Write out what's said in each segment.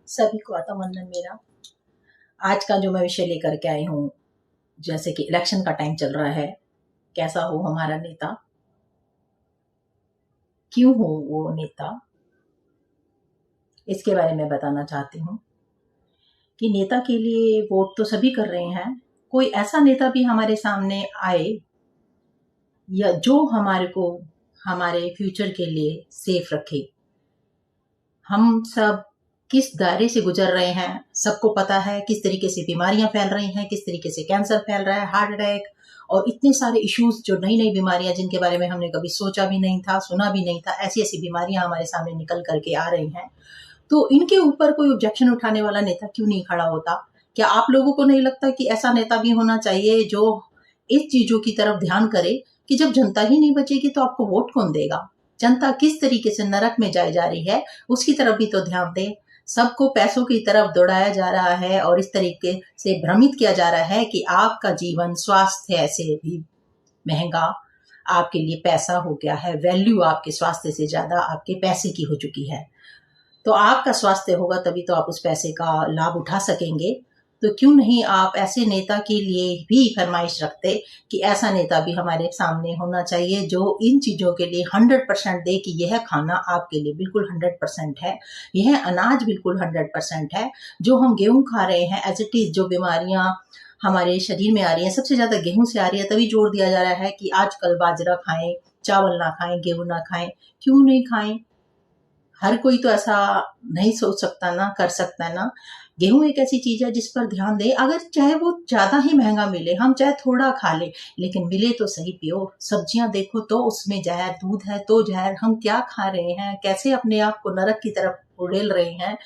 सभी को आता वंदन मेरा। आज का जो मैं विषय लेकर के आई हूँ, जैसे कि इलेक्शन का टाइम चल रहा है, कैसा हो हमारा नेता, क्यों हो वो नेता, इसके बारे में बताना चाहती हूँ कि नेता के लिए वोट तो सभी कर रहे हैं। कोई ऐसा नेता भी हमारे सामने आए या जो हमारे को हमारे फ्यूचर के लिए सेफ रखे। हम सब किस दायरे से गुजर रहे हैं, सबको पता है। किस तरीके से बीमारियां फैल रही हैं, किस तरीके से कैंसर फैल रहा है, हार्ट अटैक और इतने सारे इश्यूज, जो नई नई बीमारियां जिनके बारे में हमने कभी सोचा भी नहीं था, सुना भी नहीं था, ऐसी ऐसी बीमारियां हमारे सामने निकल करके आ रही हैं। तो इनके ऊपर कोई ऑब्जेक्शन उठाने वाला नेता क्यों नहीं खड़ा होता? क्या आप लोगों को नहीं लगता कि ऐसा नेता भी होना चाहिए जो इस चीजों की तरफ ध्यान करे कि जब जनता ही नहीं बचेगी तो आपको वोट कौन देगा? जनता किस तरीके से नरक में जाए जा रही है, उसकी तरफ भी तो ध्यान दे। सबको पैसों की तरफ दौड़ाया जा रहा है और इस तरीके से भ्रमित किया जा रहा है कि आपका जीवन, स्वास्थ्य ऐसे भी महंगा, आपके लिए पैसा हो गया है, वैल्यू आपके स्वास्थ्य से ज्यादा आपके पैसे की हो चुकी है। तो आपका स्वास्थ्य होगा तभी तो आप उस पैसे का लाभ उठा सकेंगे। तो क्यों नहीं आप ऐसे नेता के लिए भी फरमाइश रखते कि ऐसा नेता भी हमारे सामने होना चाहिए जो इन चीजों के लिए 100% दे कि यह खाना आपके लिए बिल्कुल 100% है, यह अनाज बिल्कुल 100% है। जो हम गेहूं खा रहे हैं एज इट इज, जो बीमारियां हमारे शरीर में आ रही है सबसे ज्यादा गेहूं से आ रही है। तभी जोर दिया जा रहा है कि आजकल बाजरा खाएं, चावल ना खाएं, गेहूं ना खाएं। क्यों नहीं खाएं? हर कोई तो ऐसा नहीं सोच सकता ना, कर सकता ना। गेहूं एक ऐसी चीज है जिस पर ध्यान दे, अगर चाहे वो ज्यादा ही महंगा मिले, हम चाहे थोड़ा खा ले, लेकिन मिले तो सही प्योर। सब्जियां देखो तो उसमें जहर, दूध है तो जहर। हम क्या खा रहे हैं, कैसे अपने आप को नरक की तरफ उड़ेल रहे हैं।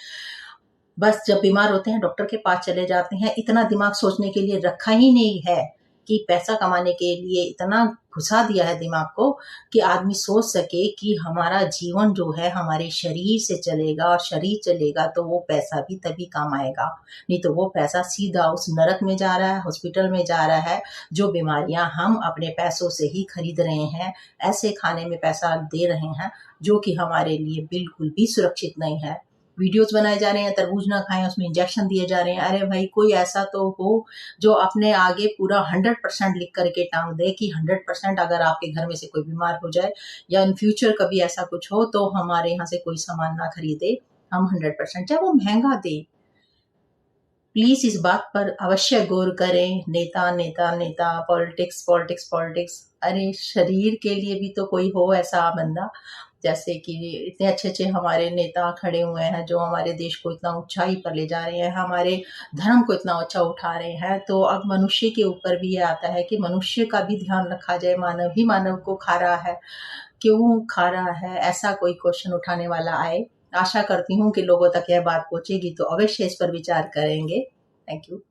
बस जब बीमार होते हैं डॉक्टर के पास चले जाते हैं। इतना दिमाग सोचने के लिए रखा ही नहीं है कि पैसा कमाने के लिए इतना घुसा दिया है दिमाग को कि आदमी सोच सके कि हमारा जीवन जो है हमारे शरीर से चलेगा, और शरीर चलेगा तो वो पैसा भी तभी काम आएगा। नहीं तो वो पैसा सीधा उस नरक में जा रहा है, हॉस्पिटल में जा रहा है। जो बीमारियां हम अपने पैसों से ही खरीद रहे हैं, ऐसे खाने में पैसा दे रहे हैं जो कि हमारे लिए बिल्कुल भी सुरक्षित नहीं है। वीडियोस बनाए जा रहे हैं तरबूज ना खाएं, उसमें इंजेक्शन दिए जा रहे हैं। अरे भाई, कोई ऐसा तो हो जो अपने आगे पूरा 100% लिख करके टांग दे कि 100% अगर आपके घर में से कोई बीमार हो जाए या इन फ्यूचर कभी ऐसा कुछ हो तो हमारे यहाँ से कोई सामान ना खरीदे, हम 100%, चाहे वो महंगा दे। प्लीज इस बात पर अवश्य गौर करें। नेता नेता नेता, पॉलिटिक्स पॉलिटिक्स पॉलिटिक्स। अरे शरीर के लिए भी तो कोई हो ऐसा बंदा। जैसे कि इतने अच्छे अच्छे हमारे नेता खड़े हुए हैं जो हमारे देश को इतना ऊंचाई पर ले जा रहे हैं, हमारे धर्म को इतना ऊंचा उठा रहे हैं। तो अब मनुष्य के ऊपर भी ये आता है कि मनुष्य का भी ध्यान रखा जाए। मानव ही मानव को खा रहा है, क्यों खा रहा है, ऐसा कोई क्वेश्चन उठाने वाला आए। आशा करती हूँ कि लोगों तक यह बात पहुंचेगी तो अवश्य इस पर विचार करेंगे। Thank you.